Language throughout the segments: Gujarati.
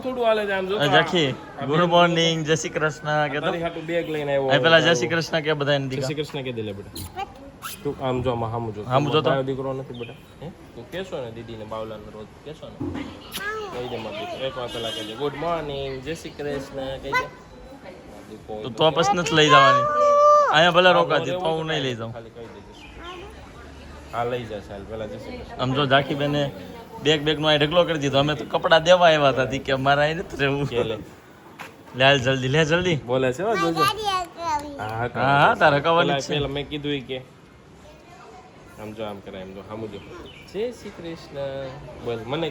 થોડું હાલે છે આમ જો જાખી ગુડ મોર્નિંગ જય શ્રી કૃષ્ણ કે તો તારી હાટુ બેગ લઈને આવ્યો આ પેલા જય શ્રી કૃષ્ણ કે બધાને જય દીકા શ્રી કૃષ્ણ કે દે લે બેટા તું આમ જો આમાં હામું જો તો. તારો દીકરો નથી બેટા હે તું કેશો ને દીદીને બાવલાને રોજ કેશો ને કહી દે માર દીકરો એક વાર પેલા કહેજે ગુડ મોર્નિંગ જય શ્રી કૃષ્ણ કહી દે તો પછી નથી લઈ જવાની અહીંયા ભલે રોકાતી તો હું નહીં લઈ જાઉં ખાલી કહી દેજે હા લઈ જા ચાલ પેલા જય શ્રી કૃષ્ણ આમ જો જાખી બેને બેગ નો આ ઢગલો કરી દીધો અમે તો કપડા દેવા આવ્યા હતા તી કે અમારા અહીં નથી રહેવું કે લે લે જલ્દી બોલે છે હો જોજો હા હા તારે કવાની છે પેલા મેં કીધું ઈ કે આમ જો આમ કરાય એમ જો હામું જો જય શ્રી કૃષ્ણ બોલ મને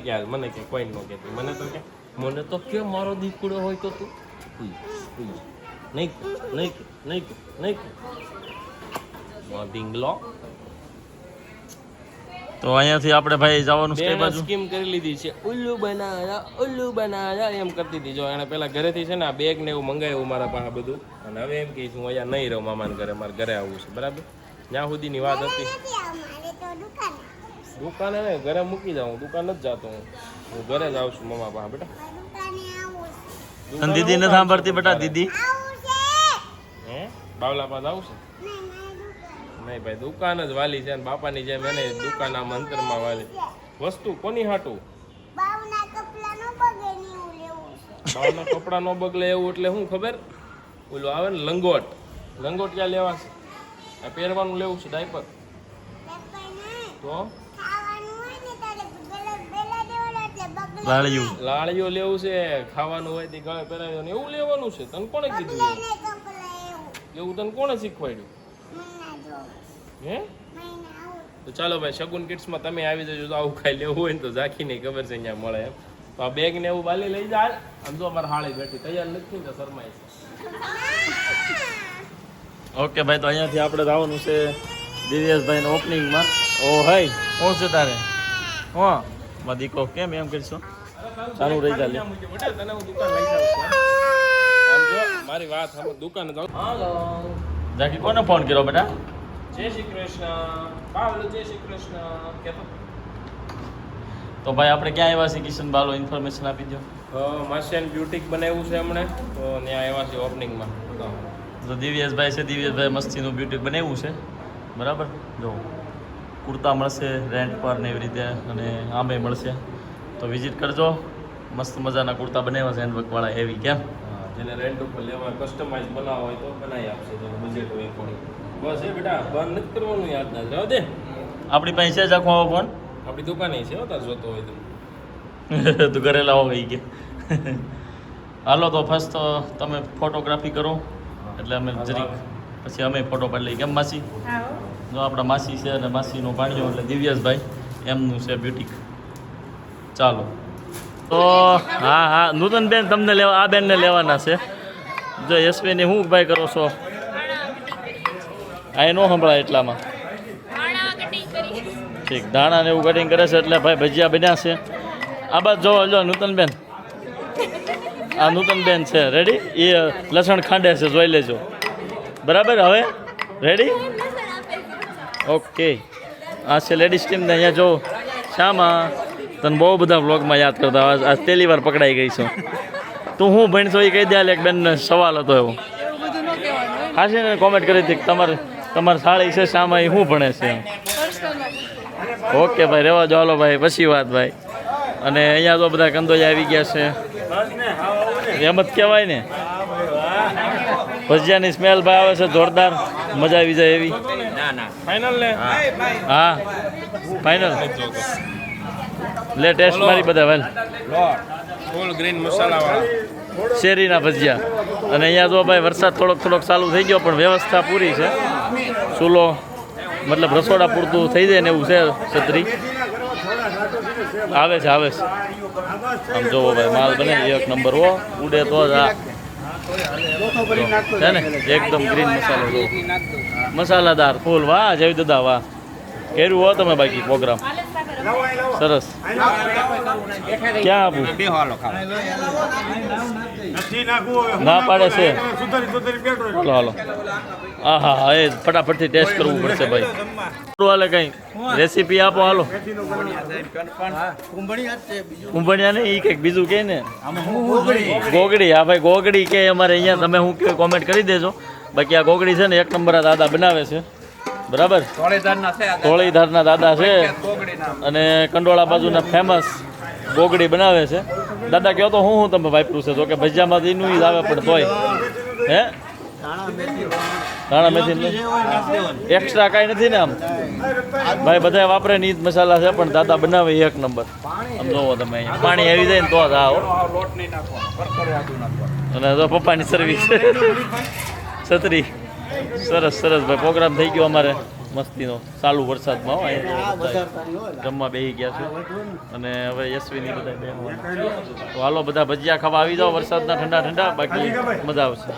કે કોઈ ન કહેતી મને તો કે મારો દીકરો હોય તો તું નહીં ઢીંગલો તો અહીંયાથી આપણે ભાઈ જવાનું છે કઈ બાજુ સ્કીમ કરી લીધી છે ઉલ્લુ બનાયા એમ કરતી હતી જો એને પેલા ઘરેથી છે ને આ બેગ ને એવું મંગાવ્યું મારા પાસે બધું અને હવે એમ કે હું અહીંયા નહીં રહું મામાને ઘરે મારે ઘરે આવવું છે બરાબર જ્યાં સુધીની વાત હતી દુકાને ને ઘરે મૂકી જાઉં દુકાન નથી જાતો હું ઘરે જ આવું છું મમ્મા પાસે બેટા તને દીદી નથી સાંભળતી બેટા દીદી હે બાવલા પાસે આવશે નહીં ભાઈ દુકાન જ વાલી છે ને બાપાની જેમ એને દુકાન આમ અંતરમાં વાલી વસ્તુ કોની હાટું બાવના કપડા નો બગલે એવું એટલે શું ખબર ઓલું આવે ને લંગોટ ક્યાં લેવા છે આ પહેરવાનું લેવું છે ડાયપર તો લાળીઓ લેવું છે ખાવાનું હોય તે ગળે પહેરાવ્યું એવું લેવાનું છે તને કોણે કીધું એવું તને કોણે શીખવાડ્યું હે તો ચાલો ભાઈ શગુન કિડ્સમાં તમે આવી જજો તો આવું ખાઈ લેવું હોય ને તો ઝાંખીને ખબર છે અહીંયા મળે એમ તો આ બેગ ને એવું બાલી લઈ જાય આમ જો અમારે હાળી બેઠી તૈયાર નથી તો શરમાય છે ઓકે ભાઈ તો અહીંયાથી આપણે જવાનું છે દિવ્યેશભાઈ ના ઓપનિંગમાં ઓ હાય કોણ છે તારે હા માં દીકો કેમ એમ કરીશું ચાલુ રહી ચાલે તને હું દુકાન લઈ જાઉં છું આમ જો મારી વાત સાંભળ દુકાને જાઉં હાલો જાકી કોને ફોન કર્યો બેટા જય શ્રી કૃષ્ણ બાવલો જય શ્રી કૃષ્ણ કેતો તો ભાઈ આપણે ક્યાં આવ્યા છીએ કિશન બાલો ઇન્ફોર્મેશન આપી દો માસિયાન બ્યુટિક બનાવ્યું છે હમણે તો ત્યાં આવ્યા છે ઓપનિંગમાં તો દિવ્યેશભાઈ મસ્તીનું બ્યુટિક બનાવ્યું છે બરાબર જો કુર્તા મળશે રેન્ટ પર ને એવી રીતે અને આમે મળશે તો વિઝિટ કરજો મસ્ત મજાના કુર્તા બનાવ્યા છે હેન્ડવર્કવાળા હેવી કેમ જેને રેન્ટ ઉપર લેવા કસ્ટમાઇઝ બનાવવા હોય તો બનાવી આપશે જેનું બજેટ હોય એ પણ બસ એ બેટા બંધ નથી કરવાનું યાદ ના જાવ દે આપણી પાસે જ આખો આવો ફોન આપણી દુકાને છે હો તાર જોતો હોય તો તું ઘરે લાવો ગઈ કે હાલો તો ફર્સ્ટ તો તમે ફોટોગ્રાફી કરો એટલે અમે જરીક પછી અમે ફોટો પાડી લઈએ કેમ માસી જો આપણા માસી છે અને માસીનો ભાણિયો એટલે દિવ્યેશભાઈ એમનું છે બ્યુટિક ચાલો તો હા નૂતનબેન તમને લેવા આ બેનને લેવાના છે જો યશવીની હું ભાઈ કરો છો આ ન સંભળાય એટલામાં ઠીક દાણા ને એવું કટિંગ કરે છે એટલે ભાઈ ભજીયા બન્યા છે આ બાદ જોવો જો નૂતનબેન આ નૂતનબેન છે રેડી એ લસણ ખાંડે છે જોઈ લેજો બરાબર હવે રેડી ઓકે આ છે લેડીઝ ટીમ ને અહીંયા જો શામાં તને બહુ બધા વ્લોગમાં યાદ કરતા આજ પહેલી વાર પકડાઈ ગઈ છું તું હું ભણશો એ કહી દે એક બેનનો સવાલ હતો એવો હા છે ને કોમેન્ટ કરી હતી તમારે સાળી છે શામાં એ શું ભણે છે એમ ઓકે ભાઈ રહેવા જો હાલો ભાઈ પછી વાત ભાઈ અને અહીંયા તો બધા કંદોઈ આવી ગયા છે એમ જ કહેવાય ને ભજીયાની સ્મેલ ભાઈ આવે છે જોરદાર મજા આવી જાય એવી ફાઇનલ ને હા ફાઇનલ લે ટેસ્ટ મારી બધા વેલ ફૂલ ગ્રીન મસાલાવાળા શેરીના ભજીયા અને અહીંયા તો ભાઈ વરસાદ થોડોક ચાલુ થઈ ગયો પણ વ્યવસ્થા પૂરી છે ચૂલો મતલબ રસોડા પૂરતું થઈ જાય ને એવું છે છત્રી આવે છે આમ જોવો ભાઈ માલ બને એક નંબર હો ઉડે તો જ આ છે ને એકદમ ગ્રીન મસાલો જો મસાલાદાર ફૂલ વાહ જય દાદા વાહ કર્યું હો તમે બાકી પ્રોગ્રામ સરસ ક્યાં આપું ના પાડે છે હાલો હાલો હા હા હા એ ફટાફટથી ટેસ્ટ કરવું પડશે ભાઈ હાલે કંઈ રેસીપી આપો હાલો કુંભણિયા ને એ કંઈક બીજું કહે ને ગોગડી હા ભાઈ ગોગડી કે અમારે અહીંયા તમે હું કે કોમેન્ટ કરી દેજો બાકી આ ગોગડી છે ને એક નંબર આ દાદા બનાવે છે બરાબર ધોળીધારના દાદા છે અને કંડોળા બાજુના ફેમસ ગોગડી બનાવે છે દાદા કહો તો હું તમે વાપરું છે તો કે ભજીયામાં એનું જ આવે પણ તોય હે ધાણા મેથી એક્સ્ટ્રા કાંઈ નથી ને આમ ભાઈ બધા વાપરે ને ઈ જ મસાલા છે પણ દાદા બનાવે એક નંબર આમ જોવો તમે અહીંયા પાણી આવી જાય ને તો જ આવો અને તો પપ્પાની સર્વિસ છત્રી સરસ સરસ ભાઈ પ્રોગ્રામ થઈ ગયો અમારે મસ્તીનો ચાલુ વરસાદમાં હો અહીંયા જમવા બેસી ગયા છે અને હવે યશવીની બધા બેસવાના તો હાલો બધા ભજીયા ખાવા આવી જાઓ વરસાદના ઠંડા ઠંડા બાકી મજા આવશે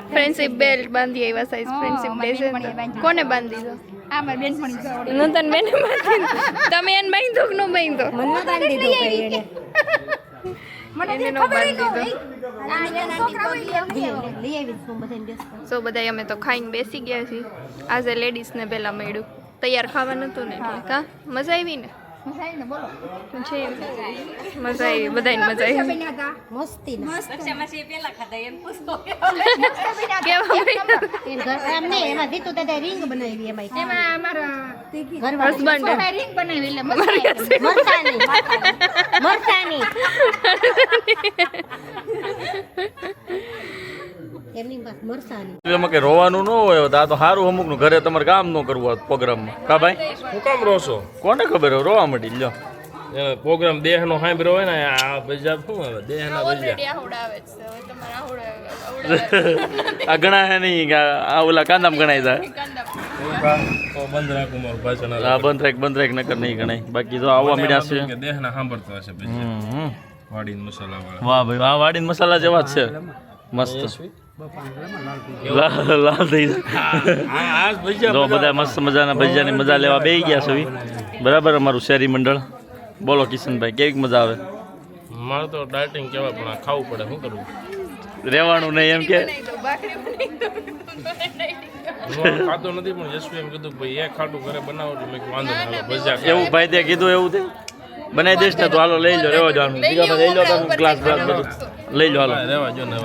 ફ્રેન્ડશિપ બેલ્ટ બાંધી આવ્યા સાઈઝ ફ્રેન્ડશિપ બેલ્ટ કોને બાંધી દો નૂતન બેન તમે એને બાંધો કે ન બાંધો એને નો બાંધી દો સો બધા અમે તો ખાઈને બેસી ગયા છીએ આજે લેડીઝને પહેલા મળ્યું તૈયાર ખાવાનું હતું ને એટલે કા મજા આવી ને મજા આવી બધાને મજા એમાં કઈ રોવાનું ન હોય તો આ તો સારું અમુક નું ઘરે તમારે કામ ન કરવું હોત પ્રોગ્રામમાં કા ભાઈ હું કામ રોશો કોને ખબર હોય રોવા મળી લ્યો પ્રોગ્રામ દેહનો સાંભળ્યો હોય ને આ ભજીયા શું આવે દેહના ભજીયા આ ગણા હે નહીં આ ઓલા કાંદામ ગણાય જાય બંધ રાખું મારું ભાષણ આ બંધ રાખ નકર નહીં ગણાય બાકી તો આવવા મળ્યા છે દેહના સાંભળતો હશે ભજીયા વાડીન મસાલા વાળા વાહ ભાઈ આ વાડીન મસાલા જેવા જ છે મસ્ત લાલ થઈ જાય બધા મસ્ત મજાના ભજીયાની મજા લેવા બેસી ગયા છે બરાબર અમારું શહેરી મંડળ બોલો કિશનભાઈ કેવી મજા આવે મારે તો ડાયટિંગ કહેવાય પણ આ ખાવું પડે શું કરવું રહેવાનું નહીં એમ કે હું ખાતો નથી પણ યશવી એમ કીધું ભાઈ એ ખાટું ઘરે બનાવો એટલે મેં વાંધો નહીં ભજીયા એવું ભાઈ તે કીધું એવું તે બનાવી દઈશ ને તો હાલો લઈ લો રેવા જવાનું લઈ લો તમે ગ્લાસ બધું લઈ લો હાલો રહેવા જો ને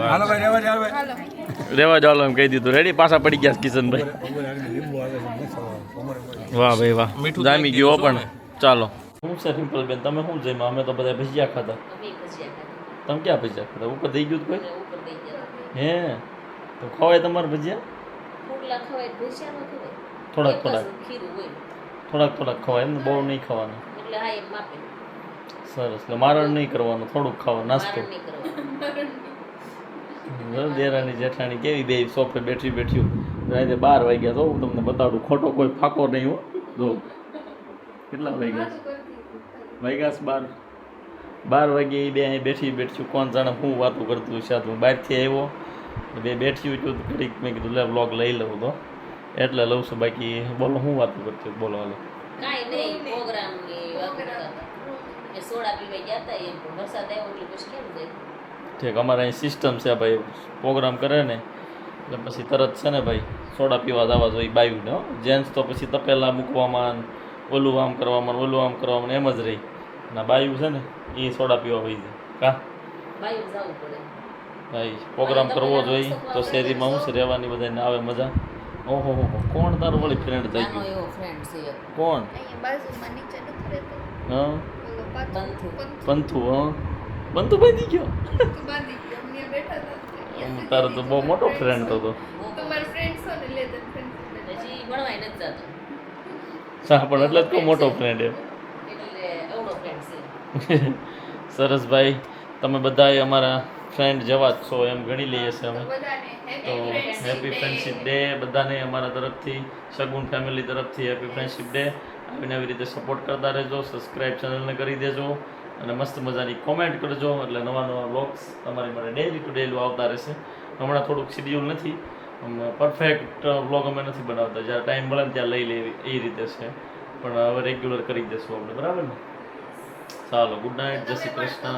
રેવા જાવ એમ કહી દીધું રેડી પાછા પડી ગયા કિશનભાઈ વાહ ભાઈ વાહ જામી ગયો પણ ચાલો શું છે સિમ્પલ બેન તમે શું જમ્યા અમે તો બધા ભજીયા ખાતા તમે ક્યાં ભજીયા ખાતા ઉપર થઈ ગયું કોઈ હે તો ખવાય તમારે ભજીયા થોડાક ખવાય એમ બહુ નહીં ખાવાનું સરસ એટલે મારણ નહીં કરવાનું થોડુંક ખાવાનું નાસ્તો દેરાની જેઠાણી કેવી બે સોફે બેઠ્યું રાતે 12 વાગ્યા તો હું તમને બતાડું ખોટો કોઈ ફાકો નહીં હો જો કેટલા વાગ્યા 12 વાગે એ બે અહીં બેઠ્યું કોણ જાણે હું વાતો કરતું છે હું બહારથી આવ્યો બે બેઠ્યું છું ઘડીક મેં કીધું લે વ્લોગ લઈ લઉં તો એટલે લઉં છું બાકી બોલો હું વાતો કરતું બોલો હાલો ઠીક અમારે અહીં સિસ્ટમ છે ભાઈ પ્રોગ્રામ કરે ને એટલે પછી તરત છે ને ભાઈ સોડા પીવા જવા જોઈએ બાયુને હો જેન્ટ્સ તો પછી તપેલા મૂકવામાં ઓલું આમ કરવામાં એમ જ રહી ના બાયુ છે ને એ સોડા પીવા હોય છે કા ભાઈ પ્રોગ્રામ કરવો જોઈએ તો શેરીમાં હું છે રહેવાની બધાને આવે મજા ઓહો હો કોણ તારું વળી ફ્રેન્ડ થઈ ગયું કોણ હા પંથુ હા પંથુ બાંધી ગયો તારો તો બહુ મોટો ફ્રેન્ડ હતો હા પણ એટલે જ કહું મોટો ફ્રેન્ડ એમ સરસ ભાઈ તમે બધા અમારા ફ્રેન્ડ જેવા જ છો એમ ગણી લઈએ છીએ અમે તો હેપી ફ્રેન્ડશિપ ડે બધાને અમારા તરફથી સગુન ફેમિલી તરફથી હેપી ફ્રેન્ડશિપ ડે આવીને આવી રીતે સપોર્ટ કરતા રહેજો સબસ્ક્રાઈબ ચેનલને કરી દેજો અને મસ્ત મજાની કોમેન્ટ કરજો એટલે નવા બ્લોગ્સ તમારી માટે ડેલી ટુ ડેલી આવતા રહેશે હમણાં થોડુંક શિડ્યુલ નથી પરફેક્ટ વ્લોગ અમે નથી બનાવતા, જ્યારે ટાઈમ મળે ને ત્યાં લઈ લેવી એ રીતે છે, પણ હવે રેગ્યુલર કરી દઈશું આપણે, બરાબર ને? ચાલો, ગુડ નાઇટ, જય શ્રી કૃષ્ણ.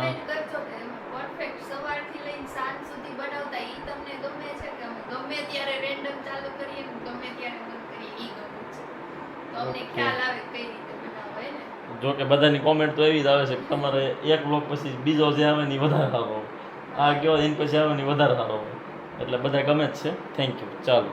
પરફેક્ટ સવારથી લઈને સાંજ સુધી બનાવતા ઈ તમને ગમે છે કે ગમે ત્યારે રેન્ડમ ચાલુ કરીએ ને ગમે ત્યારે બંધ કરીએ ઈ ગમે છે, તો અમને ખ્યાલ આવે કઈ રીતે બનાવાય ને. જો કે બધાની કોમેન્ટ તો એવી જ આવે છે કે તમારે એક બ્લોગ પછી બીજો જે આવે ને એ વધારે સારો હોય, આ કયો એની પછી આવે ને એ વધારે સારો હોય, એટલે બધા ગમે જ છે. Thank you. ચાલો.